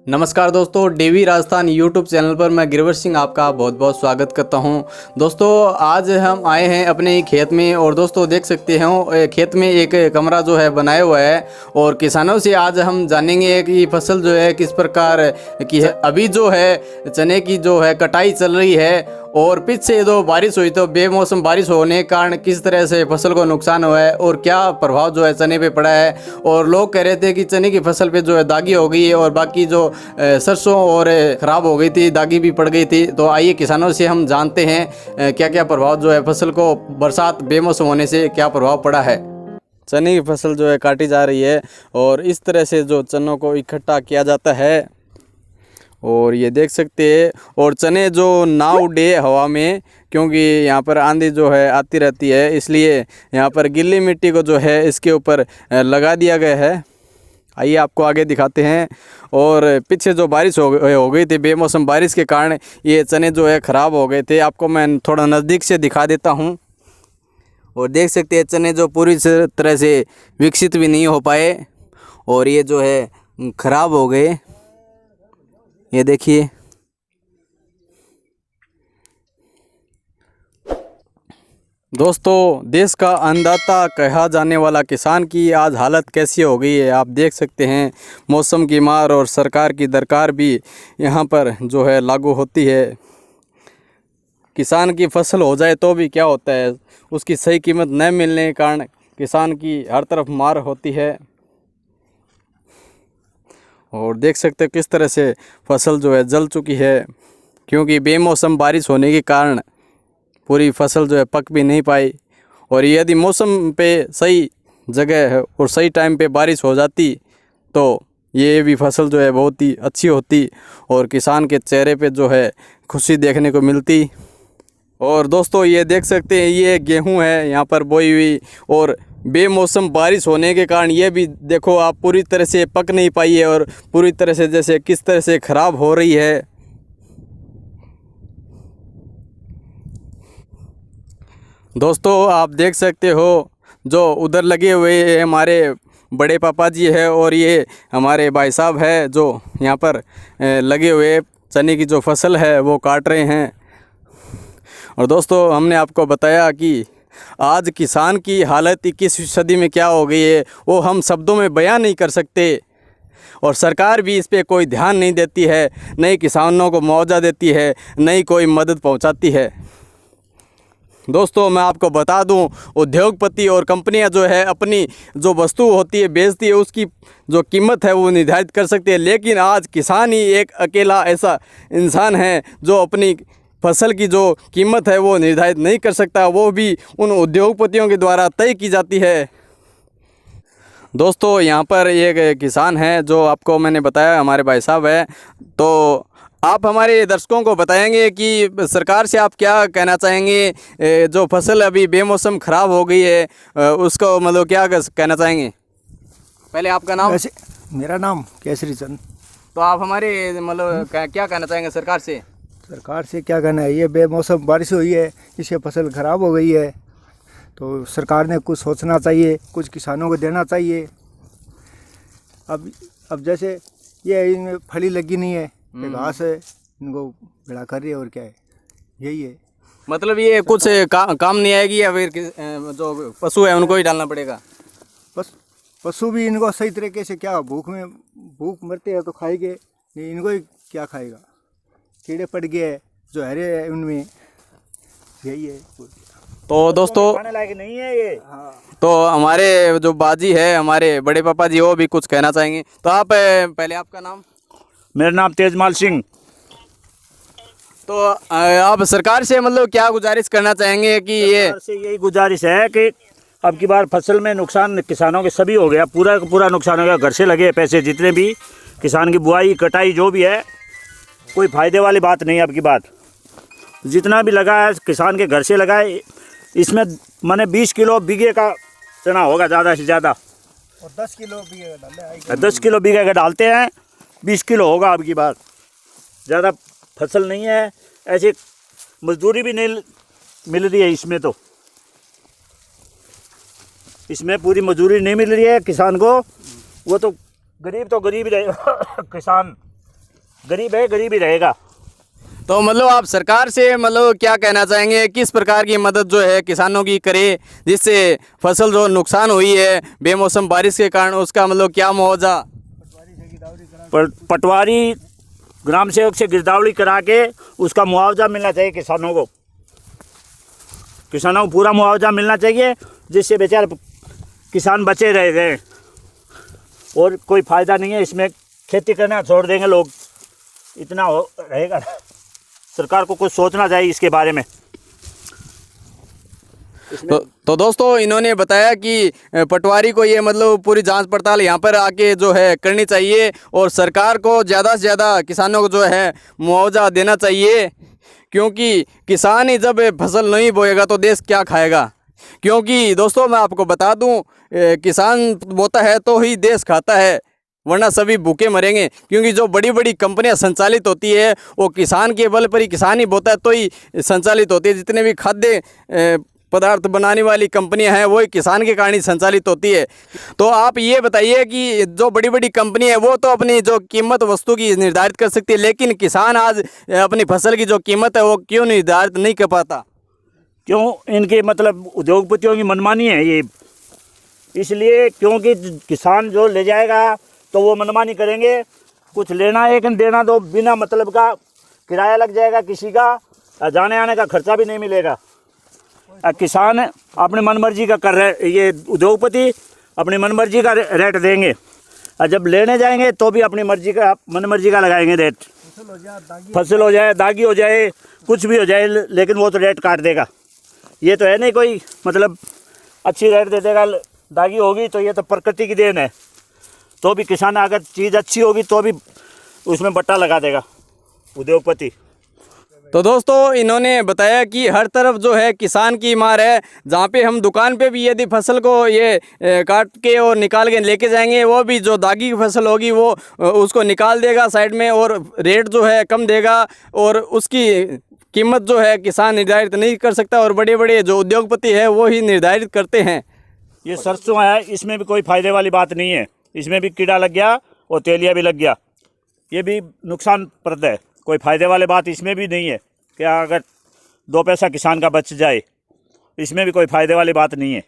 नमस्कार दोस्तों, DV Rajasthan YouTube channel पर मैं गिरवर सिंह आपका बहुत बहुत स्वागत करता हूं। दोस्तों आज हम आए हैं अपने खेत में और दोस्तों देख सकते हैं खेत में एक कमरा जो है बनाया हुआ है और किसानों से आज हम जानेंगे कि फसल जो है किस प्रकार की है। अभी जो है चने की जो है कटाई चल रही है और पीछे जो बारिश हुई तो बेमौसम बारिश होने के कारण किस तरह से फसल को नुकसान हुआ है और क्या प्रभाव जो है चने पे पड़ा है। और लोग कह रहे थे कि चने की फसल पे जो है दागी हो गई है और बाकी जो सरसों और ख़राब हो गई थी, दागी भी पड़ गई थी। तो आइए किसानों से हम जानते हैं क्या क्या प्रभाव जो है फसल को बरसात बेमौसम होने से क्या प्रभाव पड़ा है। चने की फसल जो है काटी जा रही है और इस तरह से जो चनों को इकट्ठा किया जाता है और ये देख सकते हैं। और चने जो ना उड़े हवा में, क्योंकि यहाँ पर आंधी जो है आती रहती है, इसलिए यहाँ पर गीली मिट्टी को जो है इसके ऊपर लगा दिया गया है। आइए आपको आगे दिखाते हैं। और पीछे जो बारिश हो गई थी, बेमौसम बारिश के कारण ये चने जो है ख़राब हो गए थे। आपको मैं थोड़ा नज़दीक से दिखा देता हूँ और देख सकते हैं चने जो पूरी तरह से विकसित भी नहीं हो पाए और ये जो है ख़राब हो गए। ये देखिए, दोस्तों देश का अन्नदाता कहा जाने वाला किसान की आज हालत कैसी हो गई है आप देख सकते हैं। मौसम की मार और सरकार की दरकार भी यहाँ पर जो है लागू होती है। किसान की फसल हो जाए तो भी क्या होता है, उसकी सही कीमत न मिलने के कारण किसान की हर तरफ मार होती है। और देख सकते हैं किस तरह से फसल जो है जल चुकी है, क्योंकि बेमौसम बारिश होने के कारण पूरी फसल जो है पक भी नहीं पाई। और यदि मौसम पे सही जगह है और सही टाइम पे बारिश हो जाती तो ये भी फसल जो है बहुत ही अच्छी होती और किसान के चेहरे पे जो है खुशी देखने को मिलती। और दोस्तों ये देख सकते हैं, ये गेहूं है यहाँ पर बोई हुई और बेमौसम बारिश होने के कारण ये भी देखो आप पूरी तरह से पक नहीं पाई है और पूरी तरह से जैसे किस तरह से ख़राब हो रही है। दोस्तों आप देख सकते हो जो उधर लगे हुए हमारे बड़े पापा जी है और ये हमारे भाई साहब है जो यहाँ पर लगे हुए चने की जो फसल है वो काट रहे हैं। और दोस्तों हमने आपको बताया कि आज किसान की हालत 21वीं सदी में क्या हो गई है वो हम शब्दों में बयान नहीं कर सकते और सरकार भी इस पे कोई ध्यान नहीं देती है, नई किसानों को मुआवजा देती है, नई कोई मदद पहुंचाती है। दोस्तों मैं आपको बता दूं, उद्योगपति और कंपनियां जो है अपनी जो वस्तु होती है बेचती है, उसकी जो कीमत है वो निर्धारित कर सकती है, लेकिन आज किसान ही एक अकेला ऐसा इंसान है जो अपनी फसल की जो कीमत है वो निर्धारित नहीं कर सकता, वो भी उन उद्योगपतियों के द्वारा तय की जाती है। दोस्तों यहाँ पर एक किसान है जो आपको मैंने बताया हमारे भाई साहब है। तो आप हमारे दर्शकों को बताएंगे कि सरकार से आप क्या कहना चाहेंगे, जो फसल अभी बेमौसम ख़राब हो गई है उसको मतलब क्या कहना चाहेंगे। पहले आपका नाम। मेरा नाम केसरी चंद। तो आप हमारे मतलब क्या कहना चाहेंगे सरकार से। सरकार से क्या कहना है, ये बेमौसम बारिश हुई है, इससे फसल ख़राब हो गई है, तो सरकार ने कुछ सोचना चाहिए, कुछ किसानों को देना चाहिए। अब जैसे ये इनमें फली लगी नहीं है, ये घास है, इनको बड़ा कर रही है और क्या है, यही है। मतलब ये कुछ काम नहीं आएगी या फिर जो पशु है उनको ही डालना पड़ेगा। पशु भी इनको सही तरीके से क्या भूख मरते हैं तो खाएंगे, इनको ही क्या खाएगा, कीड़े पड़ गए जो हरे है उनमें, यही है। तो दोस्तों खाने लायक नहीं है ये। हाँ। तो हमारे जो बाजी है हमारे बड़े पापा जी वो भी कुछ कहना चाहेंगे। तो आप पहले आपका नाम। मेरा नाम तेजमाल सिंह। तो आप सरकार से मतलब क्या गुजारिश करना चाहेंगे कि ये से यही गुजारिश है कि अब की बार फसल में नुकसान किसानों के सभी हो गया, पूरा का पूरा नुकसान हो गया। घर से लगे पैसे जितने भी किसान की बुआई कटाई जो भी है, कोई फ़ायदे वाली बात नहीं है। अब की बात जितना भी लगा है किसान के घर से लगा है, इसमें मैंने 20 किलो बीघे का चना होगा ज़्यादा से ज़्यादा, और 10 किलो बीघे डाले, 10 किलो बीघे का डालते हैं, 20 किलो होगा। अब की बार ज़्यादा फसल नहीं है, ऐसे मजदूरी भी नहीं मिल रही है इसमें, तो इसमें पूरी मजदूरी नहीं मिल रही है किसान को। वो तो गरीब ही रहे किसान गरीब है, गरीब ही रहेगा। तो मतलब आप सरकार से मतलब क्या कहना चाहेंगे, किस प्रकार की मदद जो है किसानों की करे, जिससे फसल जो नुकसान हुई है बेमौसम बारिश के कारण उसका मतलब क्या मुआवजा? पटवारी ग्राम सेवक से गिरदावरी करा के उसका मुआवजा मिलना चाहिए किसानों को। किसानों को पूरा मुआवजा मिलना चाहिए, जिससे बेचारे किसान बचे रह गए। और कोई फ़ायदा नहीं है इसमें, खेती करना छोड़ देंगे लोग, इतना रहेगा। सरकार को कुछ सोचना चाहिए इसके बारे में। तो दोस्तों इन्होंने बताया कि पटवारी को ये मतलब पूरी जांच पड़ताल यहाँ पर आके जो है करनी चाहिए और सरकार को ज़्यादा से ज़्यादा किसानों को जो है मुआवजा देना चाहिए, क्योंकि किसान ही जब फसल नहीं बोएगा तो देश क्या खाएगा। क्योंकि दोस्तों मैं आपको बता दूं, किसान बोता है तो ही देश खाता है, वरना सभी भूखे मरेंगे। क्योंकि जो बड़ी बड़ी कंपनियां संचालित होती है वो किसान के बल पर ही, किसान ही बोता है तो ही संचालित होती है। जितने भी खाद्य पदार्थ बनाने वाली कंपनियां हैं वही किसान के कारण ही संचालित होती है। तो आप ये बताइए कि जो बड़ी बड़ी कंपनी है वो तो अपनी जो कीमत वस्तु की निर्धारित कर सकती है, लेकिन किसान आज अपनी फसल की जो कीमत है वो क्यों निर्धारित नहीं कर पाता? क्यों? इनके मतलब उद्योगपतियों की मनमानी है ये। इसलिए क्योंकि किसान जो ले जाएगा तो वो मनमानी करेंगे, कुछ लेना एक देना दो, बिना मतलब का किराया लग जाएगा किसी का, जाने आने का खर्चा भी नहीं मिलेगा। किसान अपने मनमर्जी का कर रहे, ये उद्योगपति अपनी मनमर्जी का रेट देंगे, और जब लेने जाएंगे तो भी अपनी मर्जी का मनमर्जी का लगाएंगे रेट। फसल हो जाए, दागी हो जाए, कुछ भी हो जाए, लेकिन वो तो रेट काट देगा। ये तो है नहीं कोई मतलब अच्छी रेट दे देगा, दागी होगी तो ये तो प्रकृति की देन है। तो भी किसान अगर चीज़ अच्छी होगी तो भी उसमें बट्टा लगा देगा उद्योगपति। तो दोस्तों इन्होंने बताया कि हर तरफ जो है किसान की मार है। जहाँ पे हम दुकान पे भी यदि फसल को ये काट के और निकाल के लेके जाएंगे, वो भी जो दागी की फसल होगी वो उसको निकाल देगा साइड में और रेट जो है कम देगा, और उसकी कीमत जो है किसान निर्धारित नहीं कर सकता और बड़े बड़े जो उद्योगपति है वो ही निर्धारित करते हैं। ये सरसों है, इसमें भी कोई फ़ायदे वाली बात नहीं है, इसमें भी कीड़ा लग गया और तेलिया भी लग गया, ये भी नुकसानप्रद है। कोई फ़ायदे वाली बात इसमें भी नहीं है कि अगर 2 पैसा किसान का बच जाए, इसमें भी कोई फ़ायदे वाली बात नहीं है।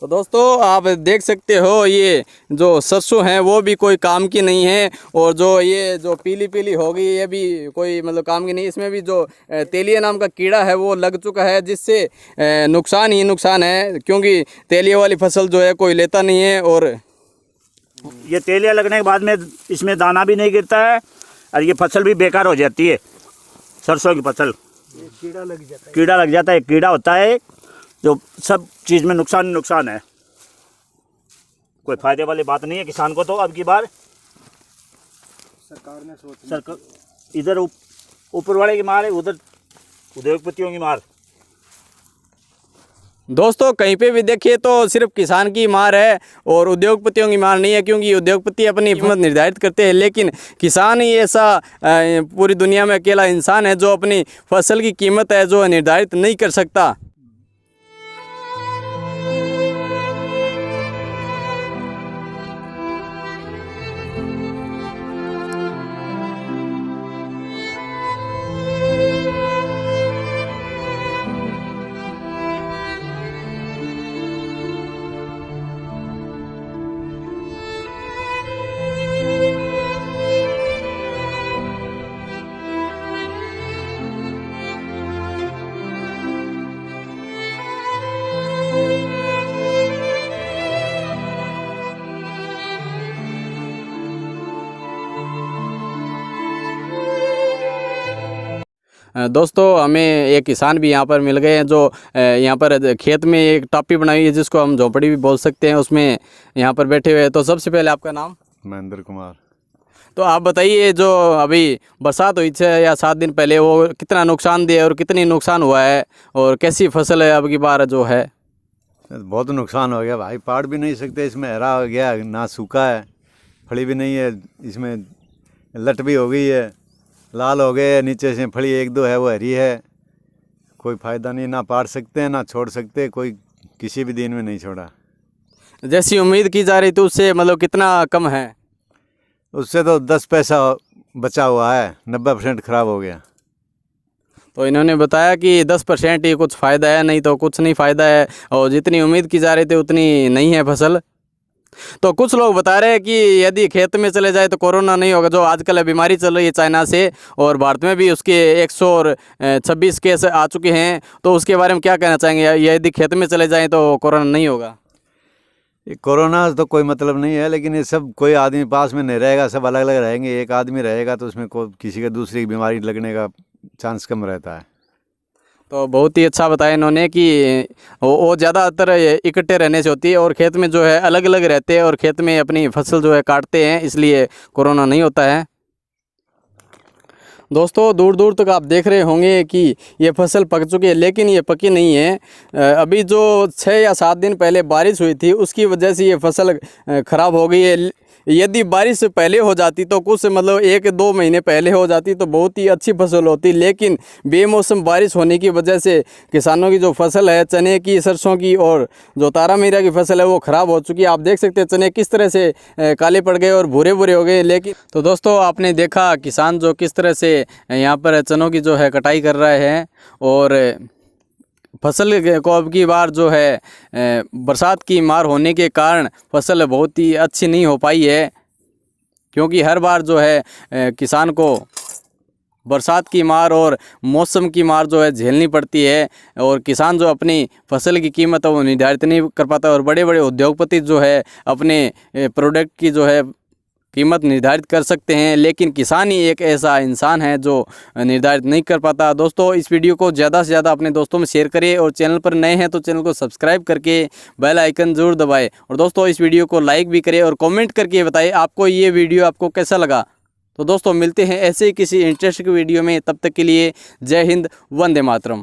तो दोस्तों आप देख सकते हो ये जो सरसों हैं वो भी कोई काम की नहीं है, और जो ये जो पीली पीली होगी ये भी कोई मतलब काम की नहीं। इसमें भी जो तेलिया नाम का कीड़ा है वो लग चुका है, जिससे नुकसान ही नुकसान है, क्योंकि तेलिया वाली फसल जो है कोई लेता नहीं है। और ये तेलिया लगने के बाद में इसमें दाना भी नहीं गिरता है और ये फसल भी बेकार हो जाती है। सरसों की फसल कीड़ा लग जाता है, कीड़ा लग जाता है, कीड़ा होता है जो सब चीज़ में नुकसान नुकसान है। कोई फ़ायदे वाली बात नहीं है किसान को। तो अब की बार सरकार ने सोच सरकार इधर ऊपर वाले की मार है, उधर उद्योगपतियों की मार। दोस्तों कहीं पे भी देखिए तो सिर्फ किसान की मार है और उद्योगपतियों की मार नहीं है, क्योंकि उद्योगपति अपनी कीमत निर्धारित करते हैं, लेकिन किसान ही ऐसा पूरी दुनिया में अकेला इंसान है जो अपनी फसल की कीमत है जो निर्धारित नहीं कर सकता। दोस्तों हमें एक किसान भी यहाँ पर मिल गए हैं जो यहाँ पर खेत में एक टापी बनाई हुई है जिसको हम झोपड़ी भी बोल सकते हैं, उसमें यहाँ पर बैठे हुए हैं। तो सबसे पहले आपका नाम? महेंद्र कुमार। तो आप बताइए जो अभी बरसात हुई 6 या 7 दिन पहले वो कितना नुकसानदेह और कितनी नुकसान हुआ है और कैसी फसल है अब की बार जो है? बहुत नुकसान हो गया भाई, पाड़ भी नहीं सकते, इसमें हरा हो गया, ना सूखा है, फली भी नहीं है, इसमें लट भी हो गई है, लाल हो गए, नीचे से फली 1-2 है वो हरी है। कोई फ़ायदा नहीं, ना पाड़ सकते हैं ना छोड़ सकते, कोई किसी भी दिन में नहीं छोड़ा। जैसी उम्मीद की जा रही थी उससे मतलब कितना कम है? उससे तो 10 पैसा बचा हुआ है, 90% खराब हो गया। तो इन्होंने बताया कि 10% ही कुछ फ़ायदा है, नहीं तो कुछ नहीं फ़ायदा है, और जितनी उम्मीद की जा रही थी उतनी नहीं है फसल। तो कुछ लोग बता रहे हैं कि यदि खेत में चले जाए तो कोरोना नहीं होगा, जो आजकल बीमारी चल रही है चाइना से, और भारत में भी उसके 126 केस आ चुके हैं। तो उसके बारे में क्या कहना चाहेंगे? यदि खेत में चले जाएं तो कोरोना नहीं होगा? ये कोरोना से तो कोई मतलब नहीं है, लेकिन ये सब कोई आदमी पास में नहीं रहेगा, सब अलग अलग रहेंगे। एक आदमी रहेगा तो उसमें किसी के दूसरी बीमारी लगने का चांस कम रहता है। तो बहुत ही अच्छा बताया इन्होंने कि वो ज़्यादातर इकट्ठे रहने से होती है, और खेत में जो है अलग अलग रहते हैं और खेत में अपनी फसल जो है काटते हैं, इसलिए कोरोना नहीं होता है। दोस्तों दूर दूर तक आप देख रहे होंगे कि ये फसल पक चुकी है, लेकिन ये पकी नहीं है। अभी जो 6 या 7 दिन पहले बारिश हुई थी उसकी वजह से ये फसल ख़राब हो गई है। यदि बारिश पहले हो जाती तो कुछ मतलब 1-2 महीने पहले हो जाती तो बहुत ही अच्छी फसल होती, लेकिन बेमौसम बारिश होने की वजह से किसानों की जो फसल है चने की, सरसों की और जो तारा मीरा की फसल है वो ख़राब हो चुकी है। आप देख सकते हैं चने किस तरह से काले पड़ गए और भूरे भूरे हो गए। लेकिन तो दोस्तों आपने देखा किसान जो किस तरह से यहाँ पर चनों की जो है कटाई कर रहे हैं, और फसल को अब की बार जो है बरसात की मार होने के कारण फसल बहुत ही अच्छी नहीं हो पाई है, क्योंकि हर बार जो है किसान को बरसात की मार और मौसम की मार जो है झेलनी पड़ती है, और किसान जो अपनी फसल की कीमत है वो निर्धारित नहीं कर पाता, और बड़े बड़े उद्योगपति जो है अपने प्रोडक्ट की जो है कीमत निर्धारित कर सकते हैं, लेकिन किसान ही एक ऐसा इंसान है जो निर्धारित नहीं कर पाता। दोस्तों इस वीडियो को ज़्यादा से ज़्यादा अपने दोस्तों में शेयर करिए, और चैनल पर नए हैं तो चैनल को सब्सक्राइब करके बेल आइकन ज़रूर दबाएं, और दोस्तों इस वीडियो को लाइक भी करिए और कमेंट करके बताइए आपको ये वीडियो आपको कैसा लगा। तो दोस्तों मिलते हैं ऐसे ही किसी इंटरेस्टिंग वीडियो में, तब तक के लिए जय हिंद, वंदे मातरम।